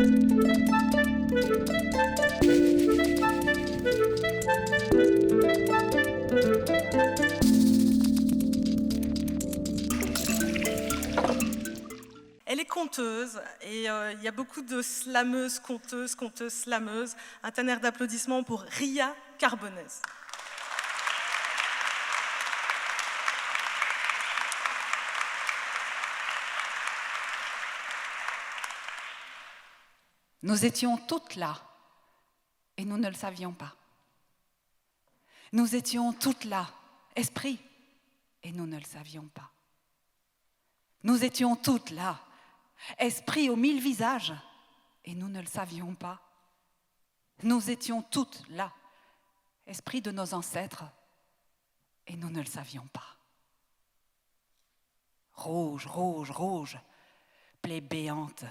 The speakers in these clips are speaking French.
Elle est conteuse et il y a beaucoup de slameuses, conteuses, slameuses. Un tonnerre d'applaudissements pour Ria Carbonès. Nous étions toutes là et nous ne le savions pas. Nous étions toutes là, esprit, et nous ne le savions pas. Nous étions toutes là, esprit aux 1000 visages, et nous ne le savions pas. Nous étions toutes là, esprit de nos ancêtres, et nous ne le savions pas. Rouge, rouge, rouge, plaie béante,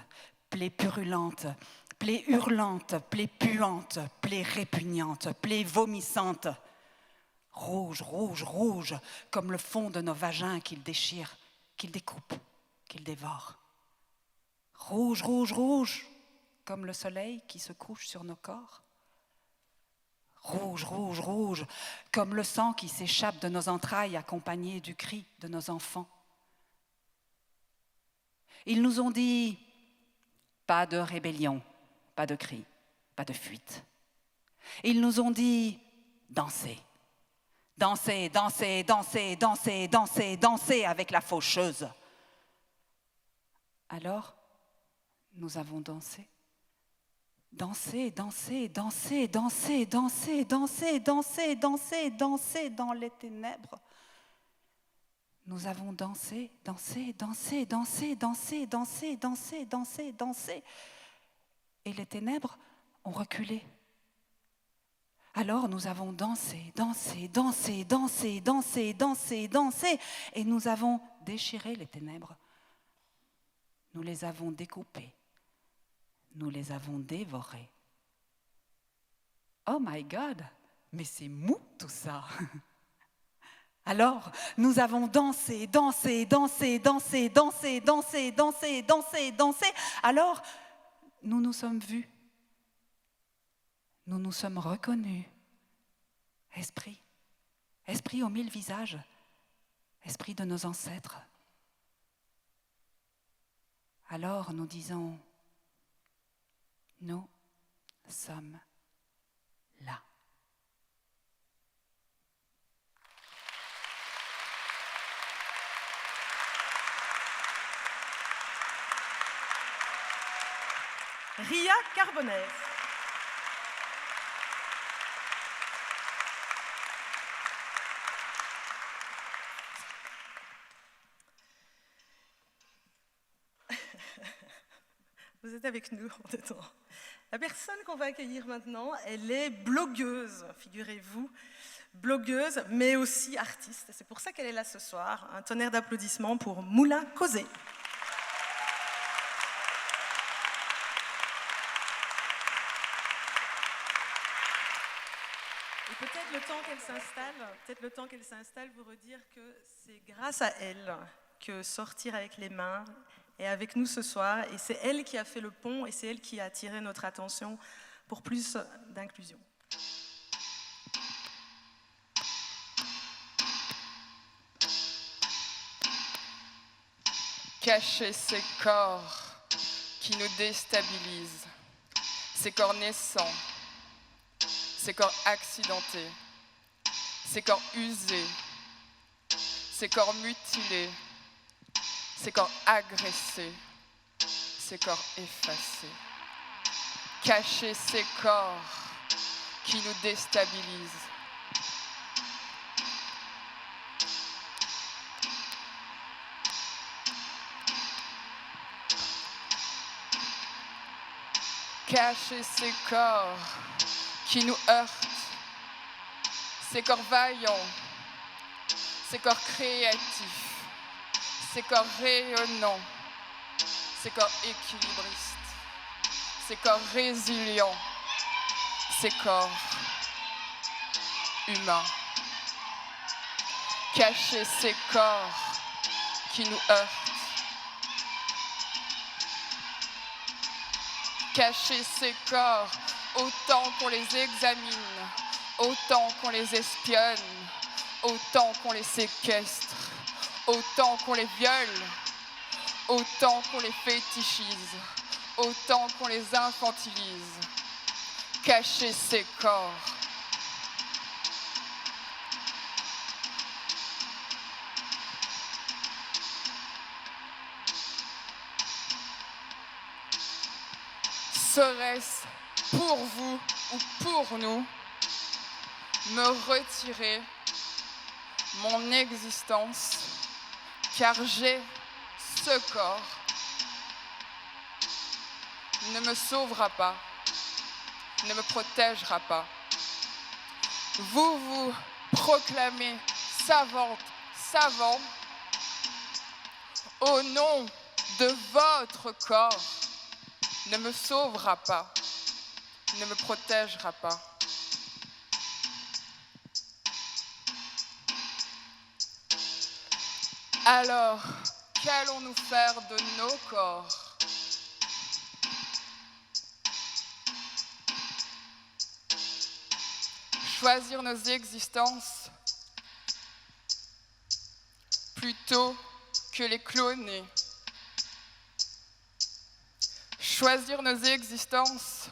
plaie purulente, plaie hurlante, plaie puante, plaie répugnante, plaie vomissante. Rouge, rouge, rouge, comme le fond de nos vagins qu'il déchire, qu'il découpe, qu'il dévore. Rouge, rouge, rouge, comme le soleil qui se couche sur nos corps. Rouge, rouge, rouge, comme le sang qui s'échappe de nos entrailles accompagné du cri de nos enfants. Ils nous ont dit, pas de rébellion, pas de cri, pas de fuite. Ils nous ont dit, dansez. Dansez, dansez, dansez, dansez, dansez, dansez avec la faucheuse. Alors, nous avons dansé. Dansé, dansé, dansé, dansé, dansé, dansé, dansé, dansé, dansé dans les ténèbres. Nous avons dansé, dansé, dansé, dansé, dansé, dansé, dansé, dansé, dansé. Et les ténèbres ont reculé. Alors nous avons dansé, dansé, dansé, dansé, dansé, dansé, dansé, et nous avons déchiré les ténèbres. Nous les avons découpées. Nous les avons dévorées. Oh my God, mais c'est mou tout ça. Alors, nous avons dansé, dansé, dansé, dansé, dansé, dansé, dansé, dansé, dansé. Alors, nous nous sommes vus. Nous nous sommes reconnus. Esprit, esprit aux 1000 visages, esprit de nos ancêtres. Alors nous disons, nous sommes là. Ria Carbonès. Vous êtes avec nous en dedans. La personne qu'on va accueillir maintenant, elle est blogueuse, figurez-vous, blogueuse, mais aussi artiste. C'est pour ça qu'elle est là ce soir. Un tonnerre d'applaudissements pour Moula Causé. Et peut-être le temps qu'elle s'installe, vous redire que c'est grâce à elle que sortir avec les mains est avec nous ce soir, et c'est elle qui a fait le pont, et c'est elle qui a attiré notre attention pour plus d'inclusion. Cacher ces corps qui nous déstabilisent, ces corps naissants, ces corps accidentés, ces corps usés, ces corps mutilés, ces corps agressés, ces corps effacés. Cacher ces corps qui nous déstabilisent. Cacher ces corps qui nous heurtent, ces corps vaillants, ces corps créatifs, ces corps rayonnants, ces corps équilibristes, ces corps résilients, ces corps humains. Cacher ces corps qui nous heurtent. cacher ces corps, autant qu'on les examine, autant qu'on les espionne, autant qu'on les séquestre, autant qu'on les viole, autant qu'on les fétichise, autant qu'on les infantilise. Cacher ces corps. Serait-ce pour vous ou pour nous me retirer mon existence, car j'ai ce corps, ne me sauvera pas, ne me protégera pas. Vous vous proclamez savante, savant, au nom de votre corps, ne me sauvera pas, ne me protégera pas. Alors, qu'allons-nous faire de nos corps? Choisir nos existences plutôt que les cloner. Choisir nos existences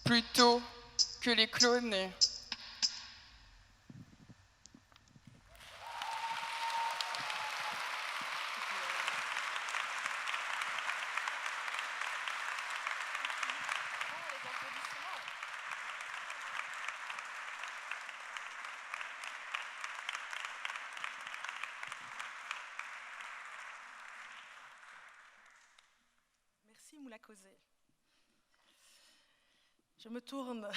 plutôt que les cloner. Merci Moula Causé. Je me tourne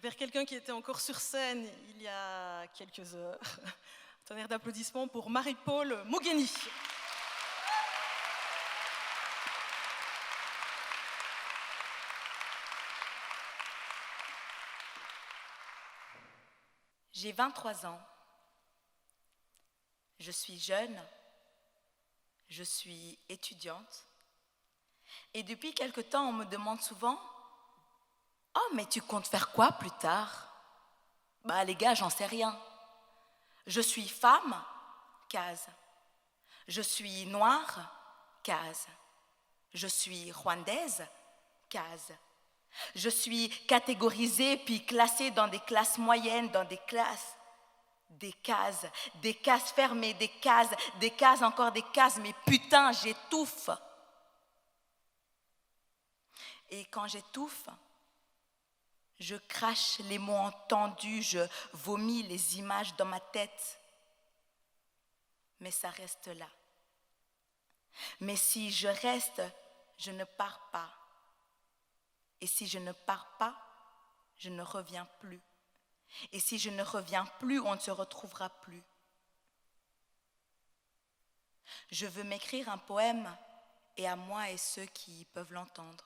vers quelqu'un qui était encore sur scène il y a quelques heures. Un tonnerre d'applaudissements pour Marie-Paule Mogheni. J'ai 23 ans. Je suis jeune. Je suis étudiante. Et depuis quelque temps, on me demande souvent « Oh, mais tu comptes faire quoi plus tard ?» Bah les gars, j'en sais rien. Je suis femme, case. Je suis noire, case. Je suis rwandaise, case. Je suis catégorisée puis classée dans des classes moyennes, dans des cases fermées, des cases, encore des cases, mais putain, j'étouffe. Et quand j'étouffe, je crache les mots entendus, je vomis les images dans ma tête. Mais ça reste là. Mais si je reste, je ne pars pas. Et si je ne pars pas, je ne reviens plus. Et si je ne reviens plus, on ne se retrouvera plus. Je veux m'écrire un poème, et à moi et ceux qui peuvent l'entendre.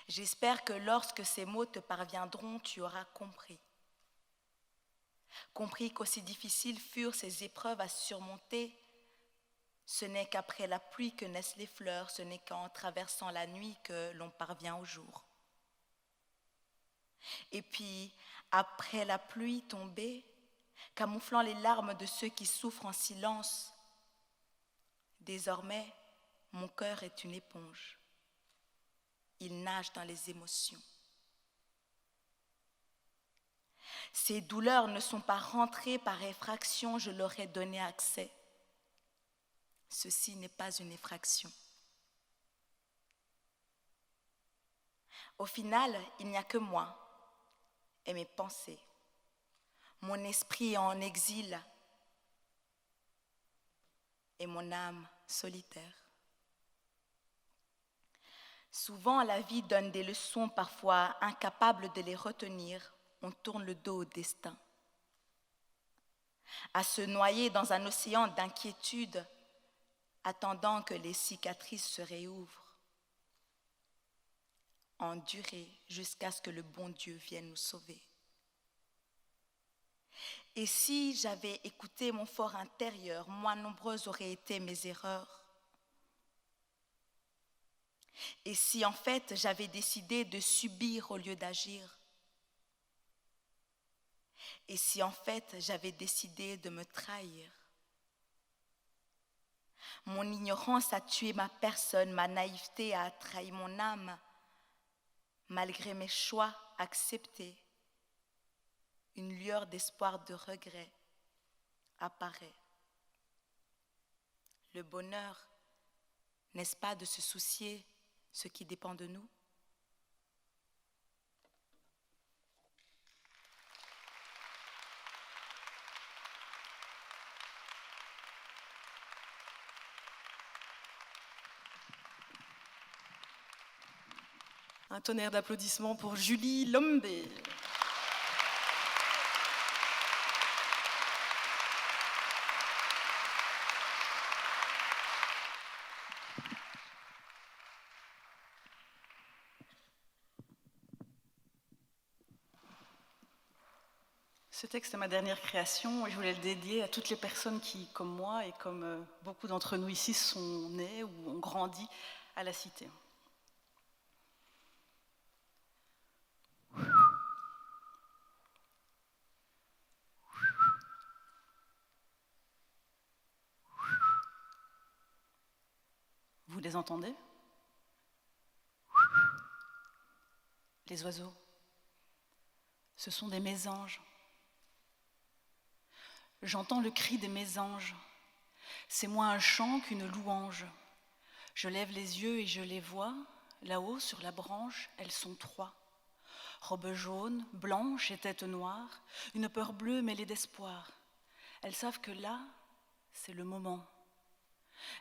J'espère que lorsque ces mots te parviendront, tu auras compris. Compris qu'aussi difficiles furent ces épreuves à surmonter, ce n'est qu'après la pluie que naissent les fleurs, ce n'est qu'en traversant la nuit que l'on parvient au jour. Et puis, après la pluie tombée, camouflant les larmes de ceux qui souffrent en silence, désormais, mon cœur est une éponge. Il nage dans les émotions. Ces douleurs ne sont pas rentrées par effraction, je leur ai donné accès. Ceci n'est pas une effraction. Au final, il n'y a que moi et mes pensées, mon esprit en exil et mon âme solitaire. Souvent, la vie donne des leçons, parfois incapables de les retenir. On tourne le dos au destin. À se noyer dans un océan d'inquiétude, attendant que les cicatrices se réouvrent. Endurer jusqu'à ce que le bon Dieu vienne nous sauver. Et si j'avais écouté mon fort intérieur, moins nombreuses auraient été mes erreurs. Et si en fait j'avais décidé de subir au lieu d'agir? Et si en fait j'avais décidé de me trahir? Mon ignorance a tué ma personne, ma naïveté a trahi mon âme. Malgré mes choix acceptés, une lueur d'espoir, de regret apparaît. Le bonheur, n'est-ce pas de se soucier ce qui dépend de nous? Un tonnerre d'applaudissements pour Julie Lombé. Ce texte est ma dernière création et je voulais le dédier à toutes les personnes qui, comme moi et comme beaucoup d'entre nous ici, sont nées ou ont grandi à la Cité. Vous les entendez? Les oiseaux. Ce sont des mésanges. J'entends le cri des mésanges. C'est moins un chant qu'une louange. Je lève les yeux et je les vois. Là-haut, sur la branche, elles sont 3. Robe jaune, blanche et tête noire, une peur bleue mêlée d'espoir. Elles savent que là, c'est le moment.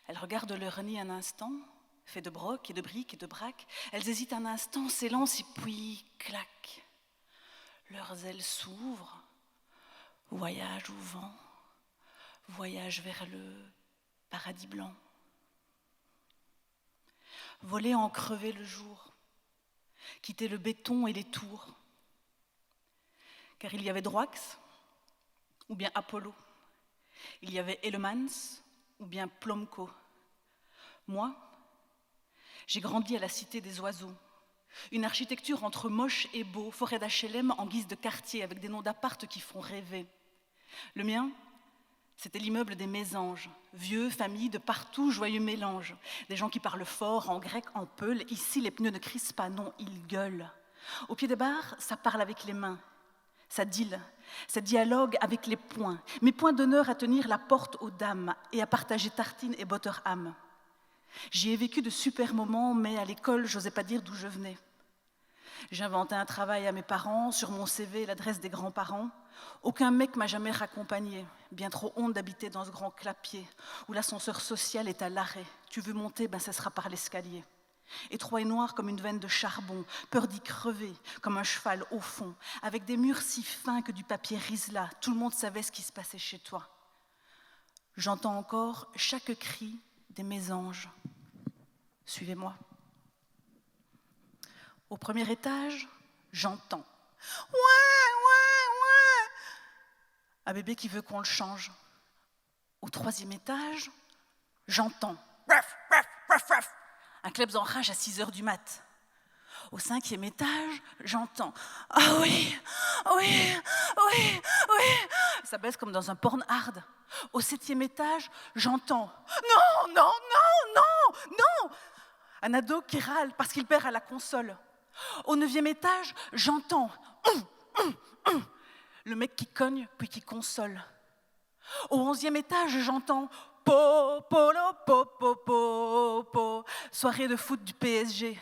Elles regardent leur nid un instant, fait de brocs et de briques et de braques. Elles hésitent un instant, s'élancent et puis clac. Leurs ailes s'ouvrent, voyagent au vent, voyagent vers le paradis blanc. Voler en crever le jour, quitter le béton et les tours. Car il y avait Droix, ou bien Apollo. Il y avait Elemans, ou bien Plomco. Moi, j'ai grandi à la Cité des Oiseaux. Une architecture entre moche et beau, forêt d'HLM en guise de quartier, avec des noms d'appart qui font rêver. Le mien, c'était l'immeuble des Mésanges. Vieux, famille, de partout, joyeux mélange. Des gens qui parlent fort, en grec, en peul. Ici, les pneus ne crissent pas, non, ils gueulent. Au pied des bars, ça parle avec les mains. Ça deal, ça dialogue avec les poings. Mes points d'honneur à tenir la porte aux dames et à partager tartines et butterham. J'y ai vécu de super moments, mais à l'école, j'osais pas dire d'où je venais. J'inventais un travail à mes parents, sur mon CV, l'adresse des grands-parents. Aucun mec m'a jamais raccompagné. Bien trop honte d'habiter dans ce grand clapier, où l'ascenseur social est à l'arrêt. Tu veux monter, ben ça sera par l'escalier. Étroit et noir comme une veine de charbon, peur d'y crever, comme un cheval au fond, avec des murs si fins que du papier risela. Tout le monde savait ce qui se passait chez toi. J'entends encore chaque cri des mésanges. Suivez-moi. Au premier étage, j'entends « Ouais, ouais, ouais !» Un bébé qui veut qu'on le change. Au troisième étage, j'entends « Raf, raf, raf, raf !» Un klebs en rage à 6h du mat. Au cinquième étage, j'entends « Ah oui, oui, oui, oui !» Ça baisse comme dans un porn hard. Au septième étage, j'entends « Non, non, non, non, non !» Un ado qui râle parce qu'il perd à la console. Au 9e étage, j'entends le mec qui cogne puis qui console. Au 11e étage, j'entends po, polo, po, po, po, po, soirée de foot du PSG.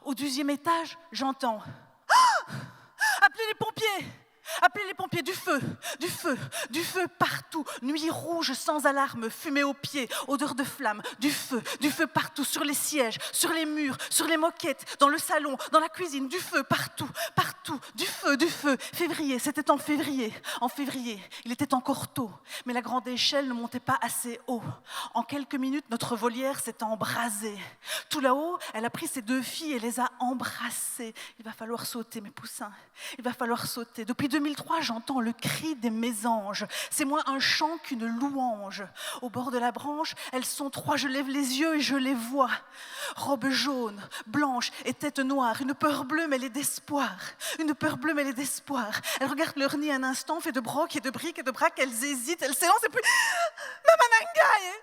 Au 12e étage, j'entends appelez les pompiers! Appelez les pompiers, du feu, du feu, du feu partout. Nuit rouge sans alarme, fumée aux pieds, odeur de flamme, du feu partout, sur les sièges, sur les murs, sur les moquettes, dans le salon, dans la cuisine, du feu partout, partout, du feu, du feu. Février, c'était en février. En février, il était encore tôt, mais la grande échelle ne montait pas assez haut. En quelques minutes, notre volière s'est embrasée. Tout là-haut, elle a pris ses 2 filles et les a embrassées. Il va falloir sauter, mes poussins, il va falloir sauter. Depuis 2003, j'entends le cri des mésanges. C'est moins un chant qu'une louange. Au bord de la branche, elles sont 3, je lève les yeux et je les vois. Robe jaune, blanche et tête noire, une peur bleue mêlée d'espoir. Une peur bleue mêlée d'espoir. Elles regardent leur nid un instant, fait de brocs et de briques et de braques, elles hésitent, elles s'élancent et puis... Mamanangaï!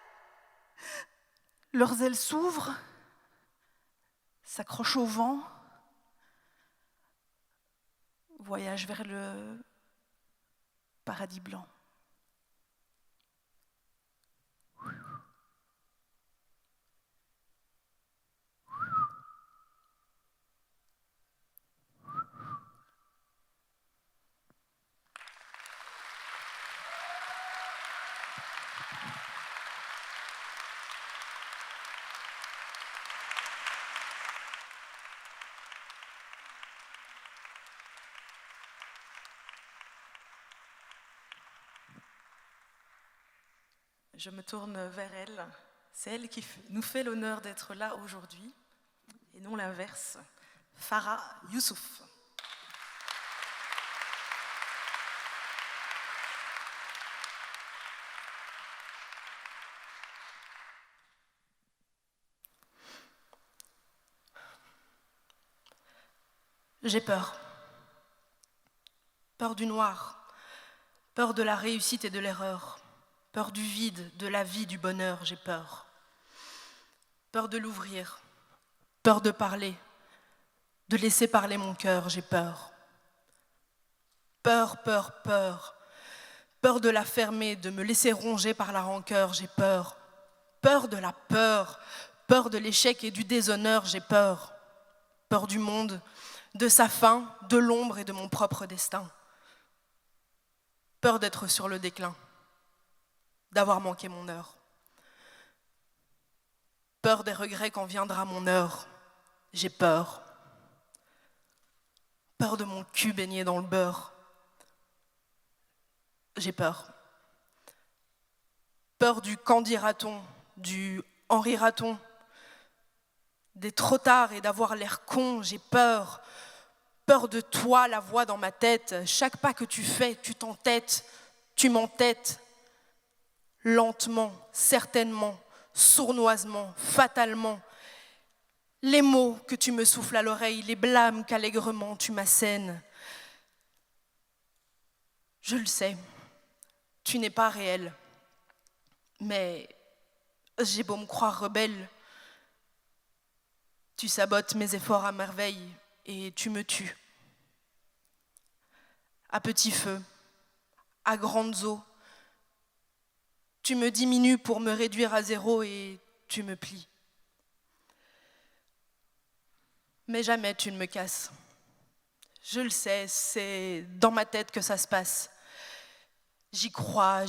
Leurs ailes s'ouvrent, s'accrochent au vent, voyagent vers le paradis blanc. Je me tourne vers elle. C'est elle qui nous fait l'honneur d'être là aujourd'hui, et non l'inverse. Farah Youssouf. J'ai peur. Peur du noir, peur de la réussite et de l'erreur. Peur du vide, de la vie, du bonheur, j'ai peur. Peur de l'ouvrir, peur de parler, de laisser parler mon cœur, j'ai peur. Peur, peur, peur. Peur de la fermer, de me laisser ronger par la rancœur, j'ai peur. Peur de la peur, peur de l'échec et du déshonneur, j'ai peur. Peur du monde, de sa fin, de l'ombre et de mon propre destin. Peur d'être sur le déclin, d'avoir manqué mon heure. Peur des regrets quand viendra mon heure. J'ai peur. Peur de mon cul baigné dans le beurre. J'ai peur. Peur du quand dira-t-on, du en rira-t-on, des trop tard et d'avoir l'air con. J'ai peur. Peur de toi, la voix dans ma tête. Chaque pas que tu fais, tu t'entêtes, tu m'entêtes. Lentement, certainement, sournoisement, fatalement. Les mots que tu me souffles à l'oreille, les blâmes qu'allègrement tu m'assènes. Je le sais, tu n'es pas réel, mais j'ai beau me croire rebelle, tu sabotes mes efforts à merveille et tu me tues. À petit feu, à grandes eaux, tu me diminues pour me réduire à zéro et tu me plies. Mais jamais tu ne me casses. Je le sais, c'est dans ma tête que ça se passe. J'y crois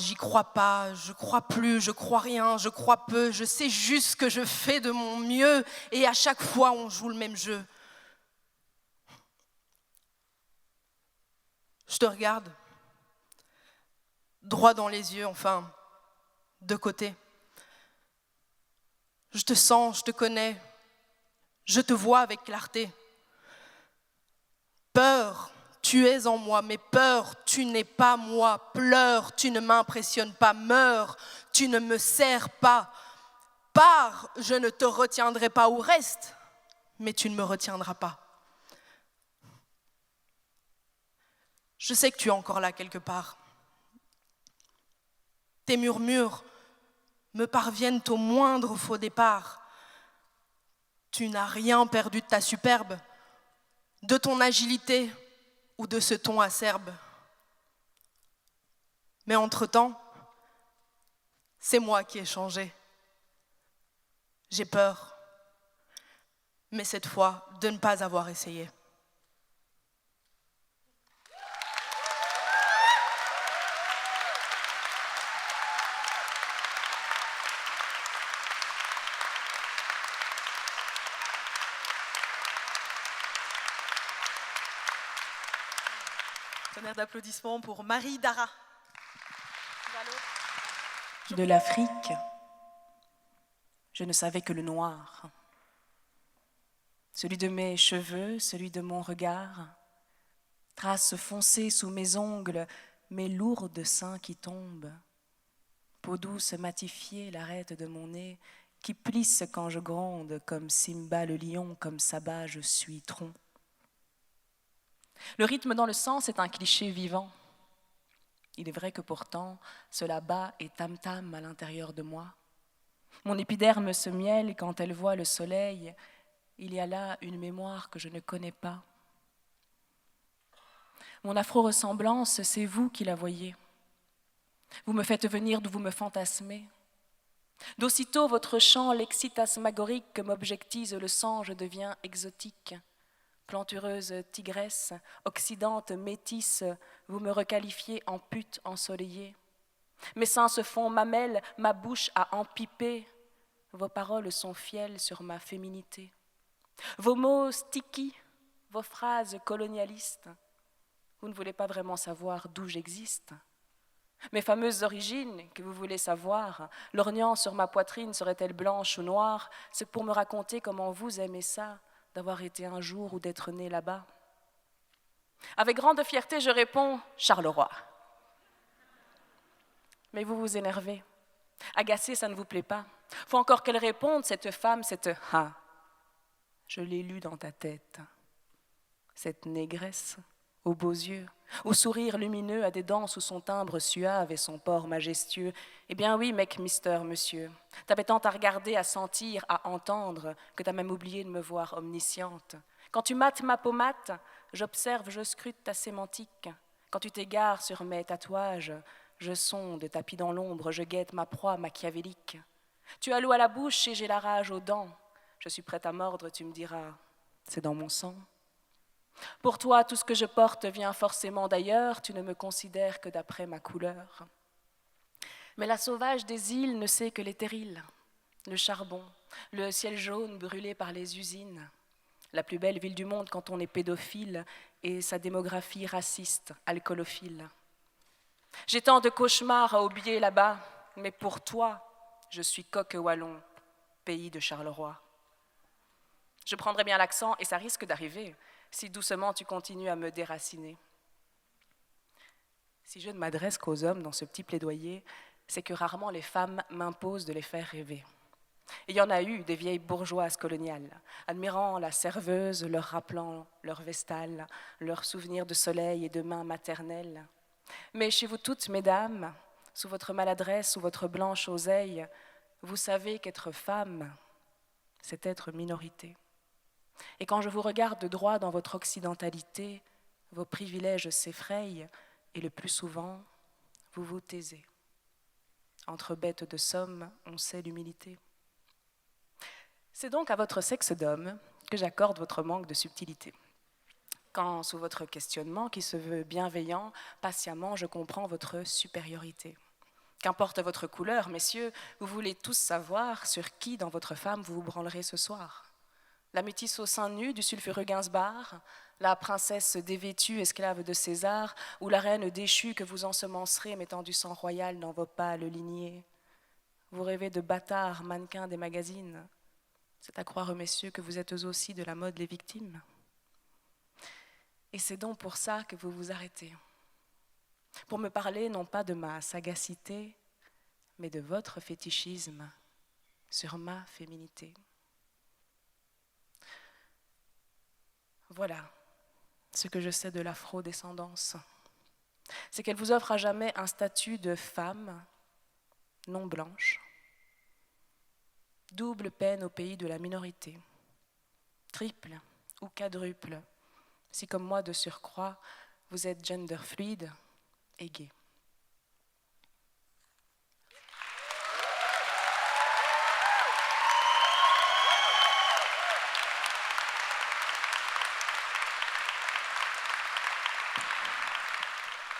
pas, je crois plus, je crois rien, je crois peu, je sais juste que je fais de mon mieux et à chaque fois on joue le même jeu. Je te regarde, droit dans les yeux, enfin, de côté. Je te sens, je te connais, je te vois avec clarté. Peur, tu es en moi, mais peur, tu n'es pas moi. Pleure, tu ne m'impressionnes pas. Meurs, tu ne me sers pas. Pars, je ne te retiendrai pas, ou reste, mais tu ne me retiendras pas. Je sais que tu es encore là quelque part. Tes murmures me parviennent au moindre faux départ. Tu n'as rien perdu de ta superbe, de ton agilité ou de ce ton acerbe. Mais entre-temps, c'est moi qui ai changé. J'ai peur, mais cette fois, de ne pas avoir essayé. Tonnerre d'applaudissements pour Marie Dara. De l'Afrique, je ne savais que le noir. Celui de mes cheveux, celui de mon regard, Traces foncées sous mes ongles, mes lourdes seins qui tombent. Peau douce matifiée, l'arête de mon nez, qui plisse quand je gronde, comme Simba le lion, comme Saba je suis tronc. Le rythme dans le sang, c'est un cliché vivant. Il est vrai que pourtant, cela bat et tam-tam à l'intérieur de moi. Mon épiderme se mielle quand elle voit le soleil. Il y a là une mémoire que je ne connais pas. Mon afro-ressemblance, c'est vous qui la voyez. Vous me faites venir d'où vous me fantasmez. D'aussitôt votre chant lexitasmagorique que m'objectise le sang, je deviens exotique. Plantureuse tigresse, occidente métisse, vous me requalifiez en pute ensoleillée. Mes seins se font mamelles, ma bouche a empipé. Vos paroles sont fielles sur ma féminité. Vos mots sticky, vos phrases colonialistes. Vous ne voulez pas vraiment savoir d'où j'existe. Mes fameuses origines que vous voulez savoir, lorgnant sur ma poitrine serait-elle blanche ou noire? C'est pour me raconter comment vous aimez ça, d'avoir été un jour ou d'être né là-bas. Avec grande fierté, je réponds « Charleroi ». Mais vous vous énervez. Agacé, ça ne vous plaît pas. Faut encore qu'elle réponde, cette femme, cette « ha ». Je l'ai lu dans ta tête. Cette négresse aux beaux yeux, au sourire lumineux, à des dents sous son timbre suave et son port majestueux. Eh bien oui, mec, mister, monsieur, t'avais tant à regarder, à sentir, à entendre, que t'as même oublié de me voir omnisciente. Quand tu mates ma pommade, j'observe, je scrute ta sémantique. Quand tu t'égares sur mes tatouages, je sonde, tapis dans l'ombre, je guette ma proie machiavélique. Tu as l'eau à la bouche et j'ai la rage aux dents. Je suis prête à mordre, tu me diras, c'est dans mon sang. Pour toi, tout ce que je porte vient forcément d'ailleurs, tu ne me considères que d'après ma couleur. Mais la sauvage des îles ne sait que les terrils, le charbon, le ciel jaune brûlé par les usines, la plus belle ville du monde quand on est pédophile et sa démographie raciste, alcoolophile. J'ai tant de cauchemars à oublier là-bas, mais pour toi, je suis Coq-Wallon, pays de Charleroi. Je prendrai bien l'accent et ça risque d'arriver, si doucement tu continues à me déraciner. Si je ne m'adresse qu'aux hommes dans ce petit plaidoyer, c'est que rarement les femmes m'imposent de les faire rêver. Et il y en a eu des vieilles bourgeoises coloniales, admirant la serveuse, leur rappelant leur vestale, leurs souvenirs de soleil et de mains maternelles. Mais chez vous toutes, mesdames, sous votre maladresse, sous votre blanche oseille, vous savez qu'être femme, c'est être minorité. Et quand je vous regarde de droit dans votre occidentalité, vos privilèges s'effrayent et le plus souvent, vous vous taisez. Entre bêtes de somme, on sait l'humilité. C'est donc à votre sexe d'homme que j'accorde votre manque de subtilité. Quand, sous votre questionnement, qui se veut bienveillant, patiemment, je comprends votre supériorité. Qu'importe votre couleur, messieurs, vous voulez tous savoir sur qui, dans votre femme, vous vous branlerez ce soir. La métisse au sein nu du sulfureux Gainsbourg, la princesse dévêtue, esclave de César, ou la reine déchue que vous ensemencerez, mettant du sang royal dans vos pâles lignées. Vous rêvez de bâtards, mannequins des magazines. C'est à croire, messieurs, que vous êtes aussi de la mode les victimes. Et c'est donc pour ça que vous vous arrêtez. Pour me parler non pas de ma sagacité, mais de votre fétichisme sur ma féminité. Voilà ce que je sais de l'afro-descendance. C'est qu'elle vous offre à jamais un statut de femme non blanche. Double peine au pays de la minorité. Triple ou quadruple, si comme moi de surcroît, vous êtes gender fluide et gay.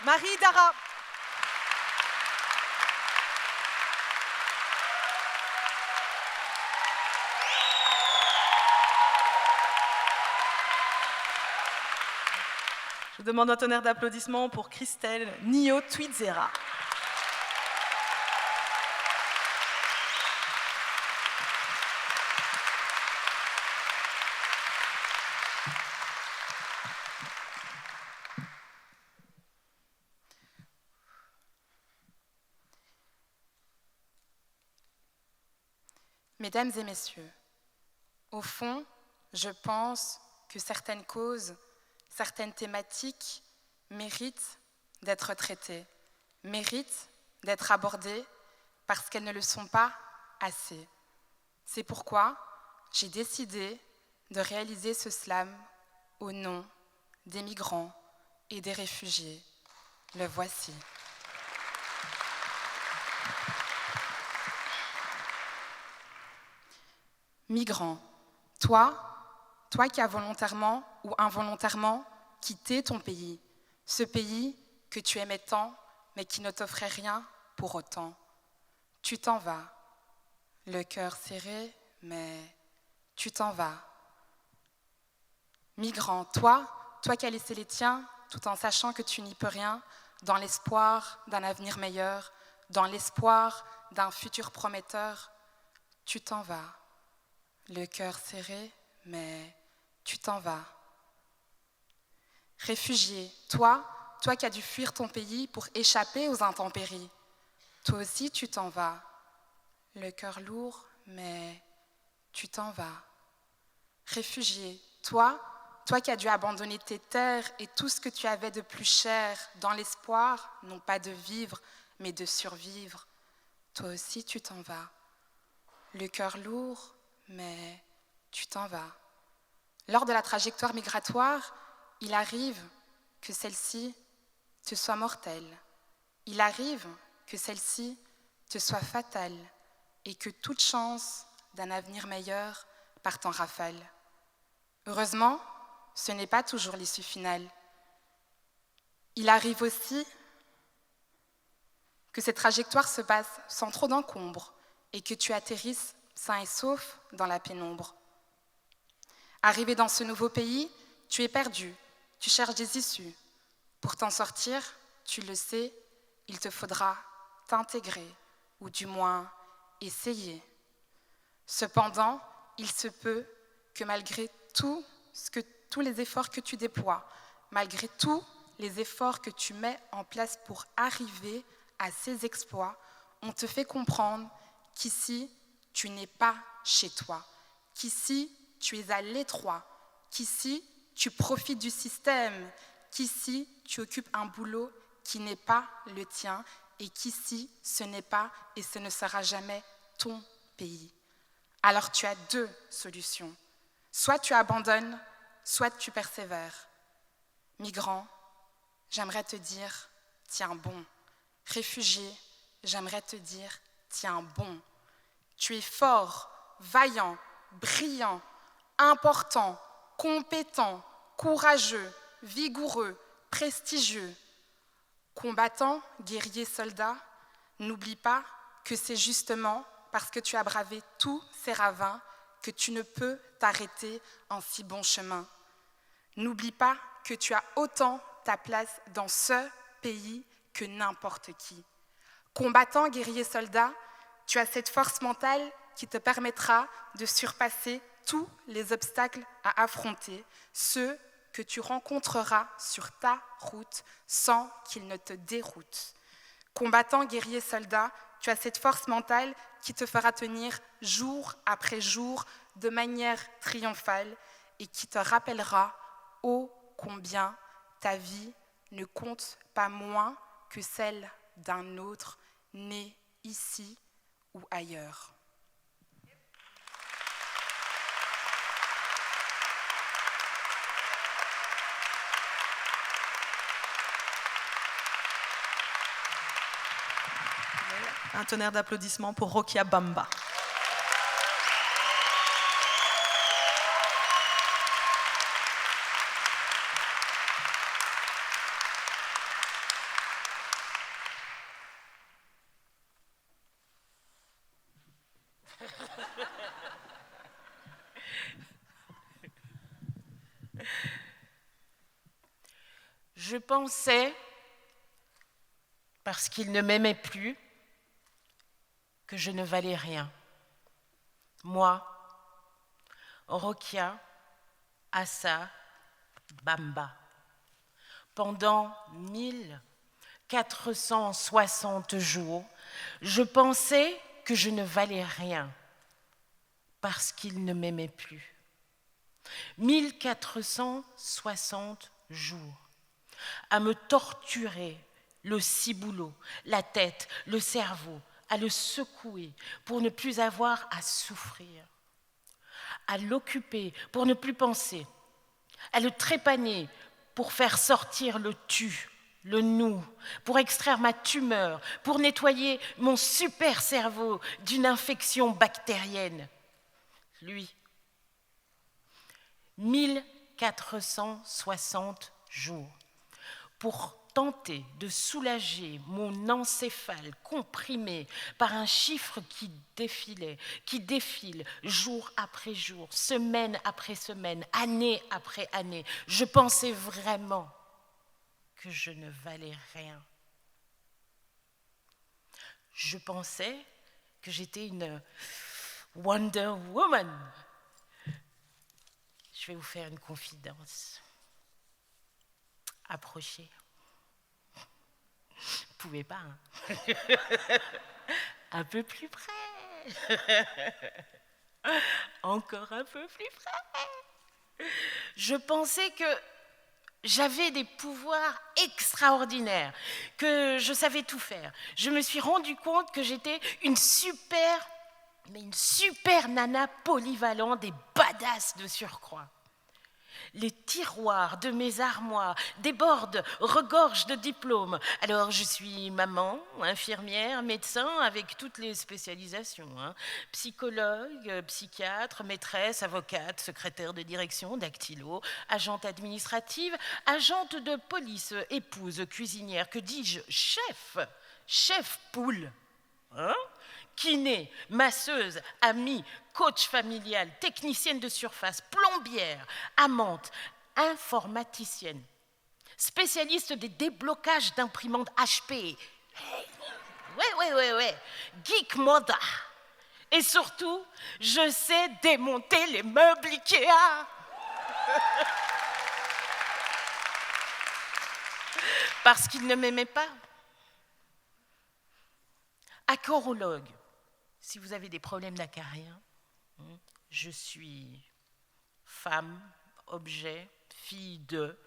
Marie Dara. Je demande un tonnerre d'applaudissements pour Christelle Nio-Twitzera. Mesdames et messieurs, au fond, je pense que certaines causes, certaines thématiques méritent d'être traitées, méritent d'être abordées parce qu'elles ne le sont pas assez. C'est pourquoi j'ai décidé de réaliser ce slam au nom des migrants et des réfugiés. Le voici. Migrant, toi qui as volontairement ou involontairement quitté ton pays, ce pays que tu aimais tant, mais qui ne t'offrait rien pour autant. Tu t'en vas, le cœur serré, mais tu t'en vas. Migrant, toi qui as laissé les tiens, tout en sachant que tu n'y peux rien, dans l'espoir d'un avenir meilleur, dans l'espoir d'un futur prometteur, tu t'en vas. Le cœur serré, mais tu t'en vas. Réfugié, toi qui as dû fuir ton pays pour échapper aux intempéries, toi aussi tu t'en vas. Le cœur lourd, mais tu t'en vas. Réfugié, toi qui as dû abandonner tes terres et tout ce que tu avais de plus cher dans l'espoir, non pas de vivre, mais de survivre, toi aussi tu t'en vas. Le cœur lourd, mais tu t'en vas. Lors de la trajectoire migratoire, il arrive que celle-ci te soit mortelle. Il arrive que celle-ci te soit fatale et que toute chance d'un avenir meilleur parte en rafale. Heureusement, ce n'est pas toujours l'issue finale. Il arrive aussi que cette trajectoire se passe sans trop d'encombre et que tu atterrisses sain et sauf dans la pénombre. Arrivé dans ce nouveau pays, tu es perdu, tu cherches des issues. Pour t'en sortir, tu le sais, il te faudra t'intégrer, ou du moins essayer. Cependant, il se peut que malgré tous les efforts que tu déploies, malgré tous les efforts que tu mets en place pour arriver à ces exploits, on te fait comprendre qu'ici, tu n'es pas chez toi, qu'ici, tu es à l'étroit, qu'ici, tu profites du système, qu'ici, tu occupes un boulot qui n'est pas le tien et qu'ici, ce n'est pas et ce ne sera jamais ton pays. Alors tu as deux solutions. Soit tu abandonnes, soit tu persévères. Migrant, j'aimerais te dire, tiens bon. Réfugié, j'aimerais te dire, tiens bon. Tu es fort, vaillant, brillant, important, compétent, courageux, vigoureux, prestigieux. Combattant, guerrier, soldat, n'oublie pas que c'est justement parce que tu as bravé tous ces ravins que tu ne peux t'arrêter en si bon chemin. N'oublie pas que tu as autant ta place dans ce pays que n'importe qui. Combattant, guerrier, soldat, tu as cette force mentale qui te permettra de surpasser tous les obstacles à affronter, ceux que tu rencontreras sur ta route sans qu'ils ne te déroutent. Combattant, guerrier, soldat, tu as cette force mentale qui te fera tenir jour après jour de manière triomphale et qui te rappellera ô combien ta vie ne compte pas moins que celle d'un autre né ici ou ailleurs. Un tonnerre d'applaudissements pour Rokia Bamba. Je pensais, parce qu'il ne m'aimait plus, que je ne valais rien. Moi, Rokia Assa Bamba, pendant 1460 jours, je pensais que je ne valais rien. parce qu'il ne m'aimait plus. 1460 jours à me torturer le ciboulot, la tête, le cerveau, à le secouer pour ne plus avoir à souffrir, à l'occuper pour ne plus penser, à le trépaner pour faire sortir le tu, le nous, pour extraire ma tumeur, pour nettoyer mon super cerveau d'une infection bactérienne. Lui, 1460 jours pour tenter de soulager mon encéphale comprimé par un chiffre qui défile jour après jour, semaine après semaine, année après année. Je pensais vraiment que je ne valais rien. Je pensais que j'étais une Wonder Woman. Je vais vous faire une confidence. Approchez. Vous ne pouvez pas, hein. Un peu plus près. Encore un peu plus près. Je pensais que j'avais des pouvoirs extraordinaires, que je savais tout faire. Je me suis rendu compte que j'étais une super nana polyvalente et badass de surcroît. Les tiroirs de mes armoires débordent, regorgent de diplômes. Alors, je suis maman, infirmière, médecin, avec toutes les spécialisations. Psychologue, psychiatre, maîtresse, avocate, secrétaire de direction, dactylo, agente administrative, agente de police, épouse, cuisinière, que dis-je, chef poule. Kiné, masseuse, amie, coach familial, technicienne de surface, plombière, amante, informaticienne, spécialiste des déblocages d'imprimantes HP. Ouais, geek moda. Et surtout, je sais démonter les meubles Ikea. Parce qu'il ne m'aimait pas. Acorologue. Si vous avez des problèmes d'acarien, je suis femme, objet, fille de,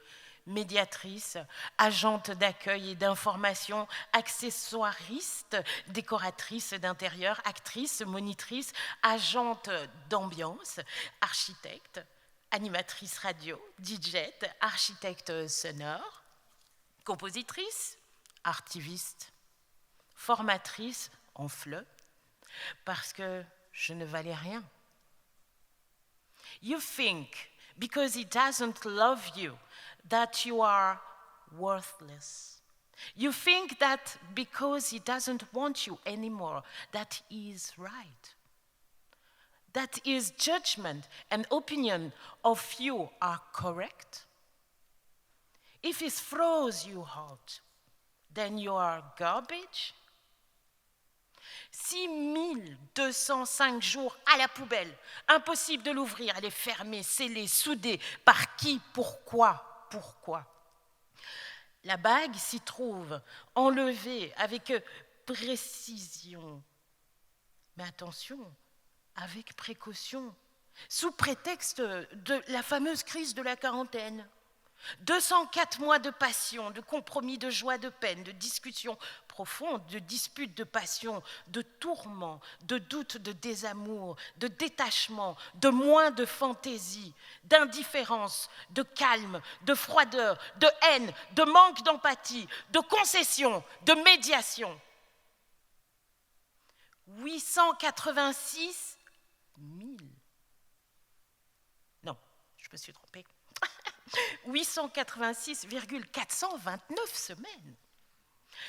médiatrice, agente d'accueil et d'information, accessoiriste, décoratrice d'intérieur, actrice, monitrice, agente d'ambiance, architecte, animatrice radio, DJ, architecte sonore, compositrice, artiviste, formatrice en FLE, parce que je ne valais rien. You think, because he doesn't love you, that you are worthless. You think that because he doesn't want you anymore, that he is right. That his judgment and opinion of you are correct. If he throws you out, then you are garbage. 6205 jours à la poubelle. Impossible de l'ouvrir, elle est fermée, scellée, soudée. Par qui? Pourquoi? La bague s'y trouve, enlevée avec précision. Mais attention, avec précaution, sous prétexte de la fameuse crise de la quarantaine. 204 mois de passion, de compromis, de joie, de peine, de discussions profondes, de disputes, de passion, de tourments, de doutes, de désamour, de détachement, de moins de fantaisie, d'indifférence, de calme, de froideur, de haine, de manque d'empathie, de concession, de médiation. 886 000. Non, je me suis trompée. 886,429 semaines.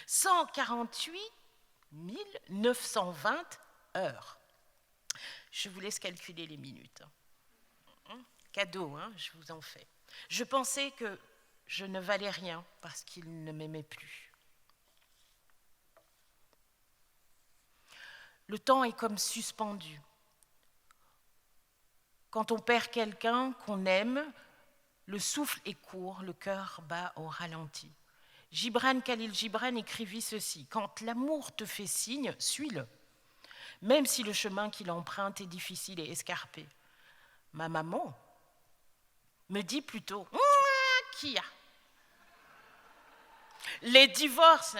148 920 heures. Je vous laisse calculer les minutes. Cadeau, je vous en fais. Je pensais que je ne valais rien parce qu'il ne m'aimait plus. Le temps est comme suspendu. Quand on perd quelqu'un qu'on aime, le souffle est court, le cœur bat au ralenti. Gibran Khalil Gibran écrivit ceci: « Quand l'amour te fait signe, suis-le. même si le chemin qu'il emprunte est difficile et escarpé. Ma maman me dit plutôt « Kia ». Les divorces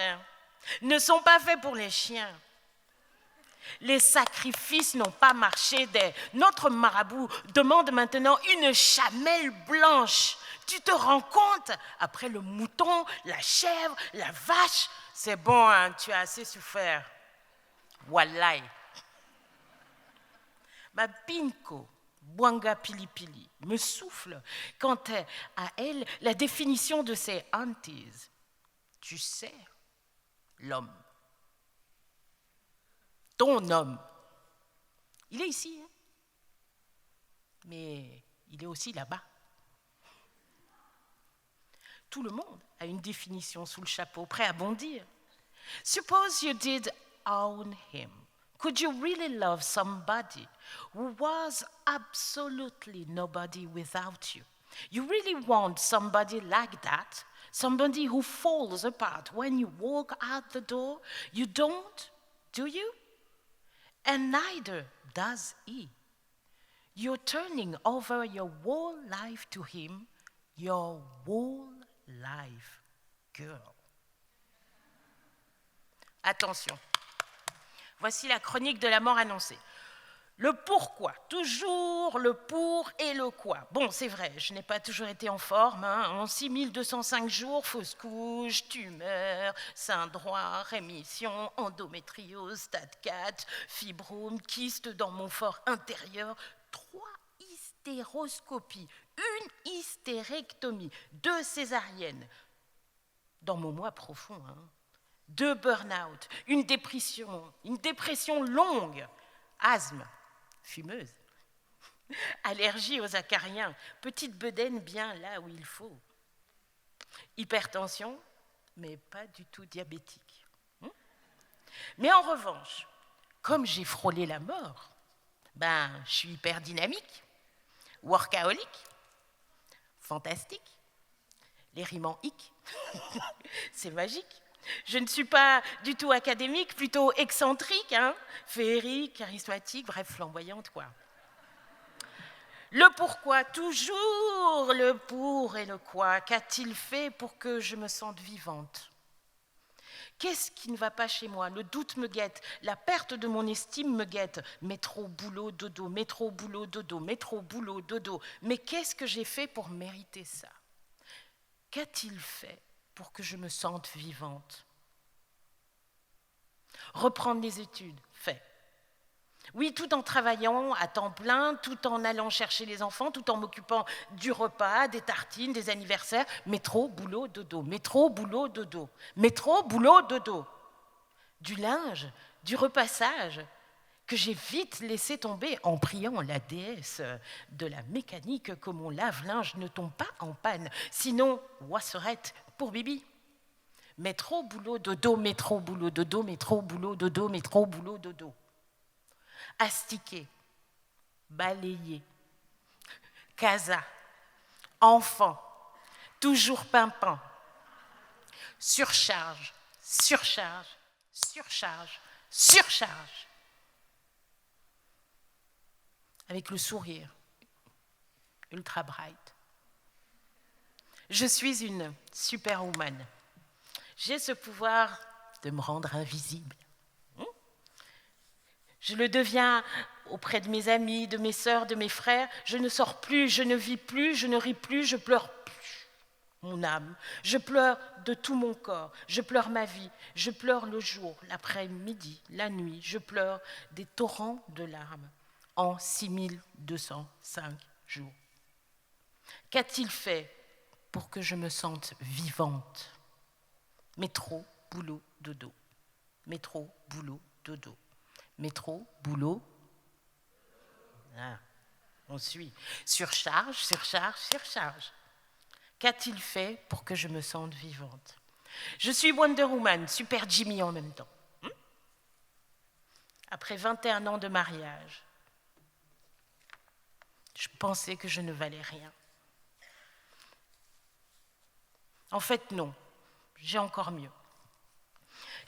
ne sont pas faits pour les chiens. Les sacrifices n'ont pas marché. Notre marabout demande maintenant une chamelle blanche. Tu te rends compte? Après le mouton, la chèvre, la vache, c'est bon, hein, tu as assez souffert. Wallahi. Ma Pinko, Bwanga Pilipili, me souffle quant à elle la définition de ses aunties. Tu sais, l'homme. Ton homme, il est ici, hein? Mais il est aussi là-bas. Tout le monde a une définition sous le chapeau, prêt à bondir. Suppose you did own him. Could you really love somebody who was absolutely nobody without you? You really want somebody like that? Somebody who falls apart when you walk out the door? You don't, do you? And neither does he. You're turning over your whole life to him, your whole life, girl. Attention, voici la chronique de la mort annoncée. Le pourquoi, toujours le pour et le quoi. Bon, c'est vrai, je n'ai pas toujours été en forme. En 6205 jours, fausse couche, tumeur, sein droit, rémission, endométriose, stade 4, fibrome, kyste dans mon fort intérieur, 3 hystéroscopies, 1 hystérectomie, 2 césariennes. Dans mon moi profond, 2 burn-out, une dépression longue, asthme, fumeuse, allergie aux acariens, petite bedaine bien là où il faut, hypertension, mais pas du tout diabétique. Mais en revanche, comme j'ai frôlé la mort, je suis hyper dynamique, workaholic, fantastique, les rimes en hic, c'est magique. Je ne suis pas du tout académique, plutôt excentrique, féerique, charismatique, bref, flamboyante, quoi. Le pourquoi, toujours le pour et le quoi. Qu'a-t-il fait pour que je me sente vivante? Qu'est-ce qui ne va pas chez moi? Le doute me guette, la perte de mon estime me guette. Métro, boulot, dodo, métro, boulot, dodo, métro, boulot, dodo. Mais qu'est-ce que j'ai fait pour mériter ça? Qu'a-t-il fait pour que je me sente vivante? Reprendre les études, fait. Oui, tout en travaillant à temps plein, tout en allant chercher les enfants, tout en m'occupant du repas, des tartines, des anniversaires. Métro, boulot, dodo. Métro, boulot, dodo. Métro, boulot, dodo. Du linge, du repassage, que j'ai vite laissé tomber en priant la déesse de la mécanique que mon lave-linge ne tombe pas en panne. Sinon, wasserette pour Bibi. Métro, boulot, dodo, métro, boulot, dodo, métro, boulot, dodo, métro, boulot, dodo. Astiquer, balayer, casa, enfant, toujours pimpant, surcharge, surcharge, surcharge, surcharge. Avec le sourire, ultra bright. Je suis une superwoman. J'ai ce pouvoir de me rendre invisible. Je le deviens auprès de mes amis, de mes sœurs, de mes frères. Je ne sors plus, je ne vis plus, je ne ris plus, je pleure plus mon âme. Je pleure de tout mon corps. Je pleure ma vie. Je pleure le jour, l'après-midi, la nuit. Je pleure des torrents de larmes en 6205 jours. Qu'a-t-il fait pour que je me sente vivante? Métro, boulot, dodo. Métro, boulot, dodo. Métro, boulot. On suit. Surcharge, surcharge, surcharge. Qu'a-t-il fait pour que je me sente vivante? Je suis Wonder Woman, Super Jimmy en même temps. Après 21 ans de mariage, je pensais que je ne valais rien. En fait, non. J'ai encore mieux.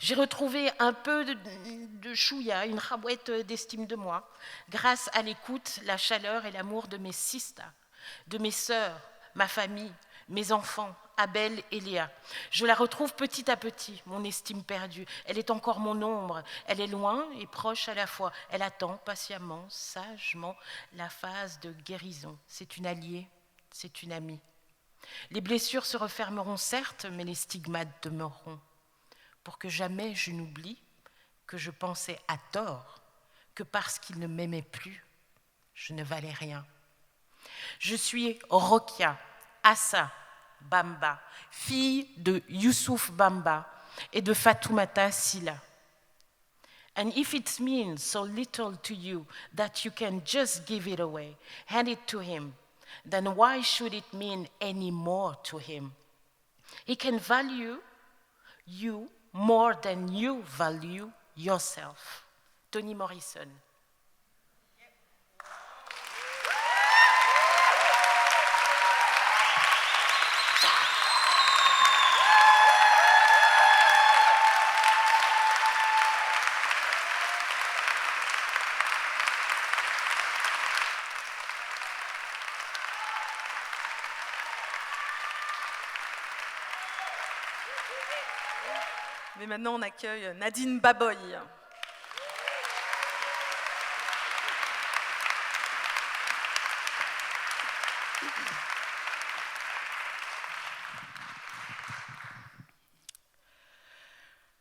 J'ai retrouvé un peu de chouïa, une rabouette d'estime de moi, grâce à l'écoute, la chaleur et l'amour de mes sisters, de mes sœurs, ma famille, mes enfants, Abel et Léa. Je la retrouve petit à petit, mon estime perdue. Elle est encore mon ombre. Elle est loin et proche à la fois. Elle attend patiemment, sagement, la phase de guérison. C'est une alliée, c'est une amie. Les blessures se refermeront certes, mais les stigmates demeureront. Pour que jamais je n'oublie que je pensais à tort que parce qu'il ne m'aimait plus, je ne valais rien. Je suis Rokia Assa Bamba, fille de Youssouf Bamba et de Fatoumata Silla. And if it means so little to you that you can just give it away, hand it to him, then why should it mean any more to him? He can value you more than you value yourself. Toni Morrison. Mais maintenant, on accueille Nadine Baboy.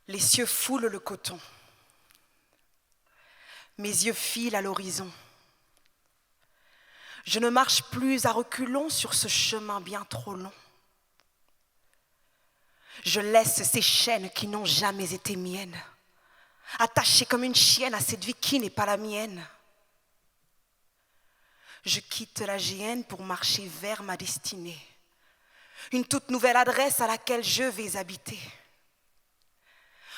Les cieux foulent le coton. Mes yeux filent à l'horizon. Je ne marche plus à reculons sur ce chemin bien trop long. Je laisse ces chaînes qui n'ont jamais été miennes, attachées comme une chienne à cette vie qui n'est pas la mienne. Je quitte la GN pour marcher vers ma destinée, une toute nouvelle adresse à laquelle je vais habiter.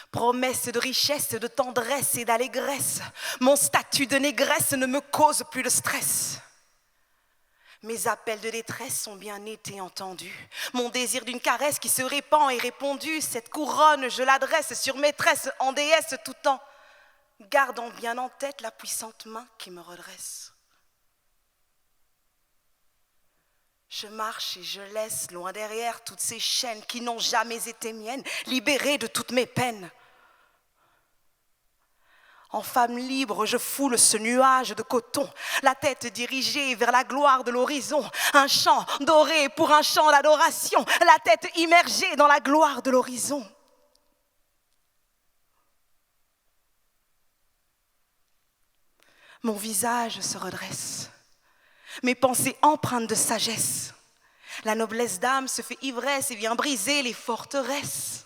Promesse de richesse, de tendresse et d'allégresse, mon statut de négresse ne me cause plus de stress. Mes appels de détresse ont bien été entendus. Mon désir d'une caresse qui se répand est répondu. Cette couronne, je l'adresse sur maîtresse en déesse tout en gardant bien en tête la puissante main qui me redresse. Je marche et je laisse loin derrière toutes ces chaînes qui n'ont jamais été miennes, libérées de toutes mes peines. En femme libre, je foule ce nuage de coton, la tête dirigée vers la gloire de l'horizon. Un chant doré pour un chant d'adoration, la tête immergée dans la gloire de l'horizon. Mon visage se redresse, mes pensées empreintes de sagesse. La noblesse d'âme se fait ivresse et vient briser les forteresses.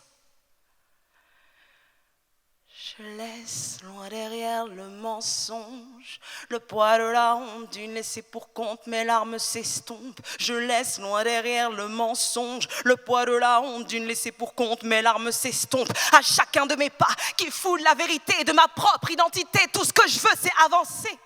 Je laisse loin derrière le mensonge, le poids de la honte d'une laissée pour compte, mes larmes s'estompent. Je laisse loin derrière le mensonge, le poids de la honte d'une laissée pour compte, mes larmes s'estompent. À chacun de mes pas qui foule la vérité de ma propre identité, tout ce que je veux c'est avancer.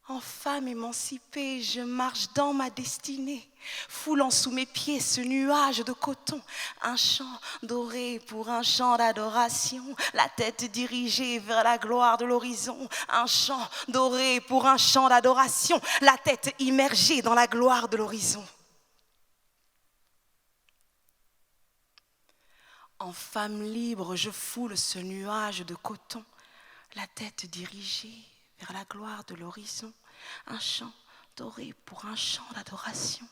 En femme émancipée, je marche dans ma destinée, foulant sous mes pieds ce nuage de coton. Un chant doré pour un chant d'adoration, la tête dirigée vers la gloire de l'horizon. Un chant doré pour un chant d'adoration, la tête immergée dans la gloire de l'horizon. En femme libre, je foule ce nuage de coton, la tête dirigée vers la gloire de l'horizon. Un chant doré pour un chant d'adoration,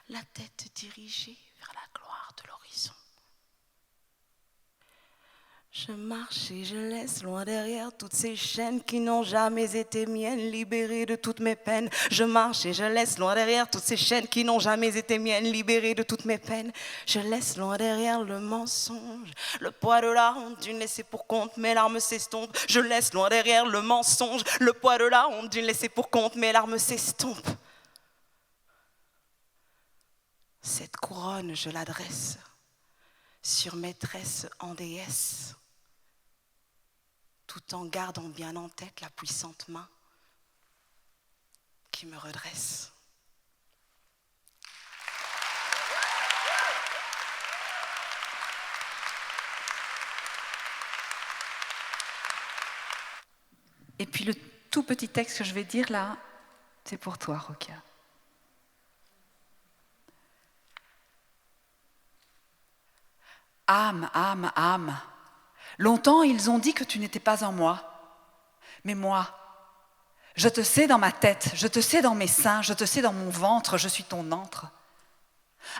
la tête dirigée vers la gloire de l'horizon. Je marche et je laisse loin derrière toutes ces chaînes qui n'ont jamais été miennes, libérées de toutes mes peines. Je marche et je laisse loin derrière toutes ces chaînes qui n'ont jamais été miennes, libérées de toutes mes peines. Je laisse loin derrière le mensonge, le poids de la honte d'une laissée pour compte, mes larmes s'estompent. Je laisse loin derrière le mensonge, le poids de la honte d'une laissée pour compte, mes larmes s'estompent. Cette couronne, je l'adresse sur maîtresse en déesse, tout en gardant bien en tête la puissante main qui me redresse. Et puis le tout petit texte que je vais dire là, c'est pour toi, Rokia. Âme, âme, âme, longtemps ils ont dit que tu n'étais pas en moi, mais moi, je te sais dans ma tête, je te sais dans mes seins, je te sais dans mon ventre, je suis ton antre.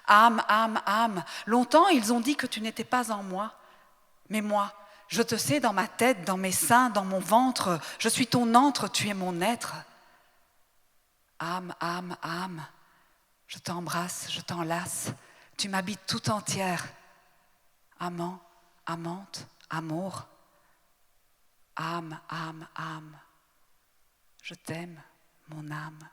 Âme, âme, âme, longtemps ils ont dit que tu n'étais pas en moi, mais moi, je te sais dans ma tête, dans mes seins, dans mon ventre, je suis ton antre, tu es mon être. Âme, âme, âme, je t'embrasse, je t'enlace, tu m'habites tout entière. Amant, amante, amour, âme, âme, âme, je t'aime, mon âme.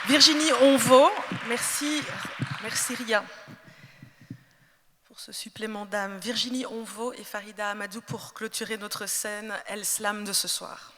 Virginie Onvaux, merci Ria pour ce supplément d'âme. Virginie Onvaux et Farida Amadou pour clôturer notre scène El Slam de ce soir.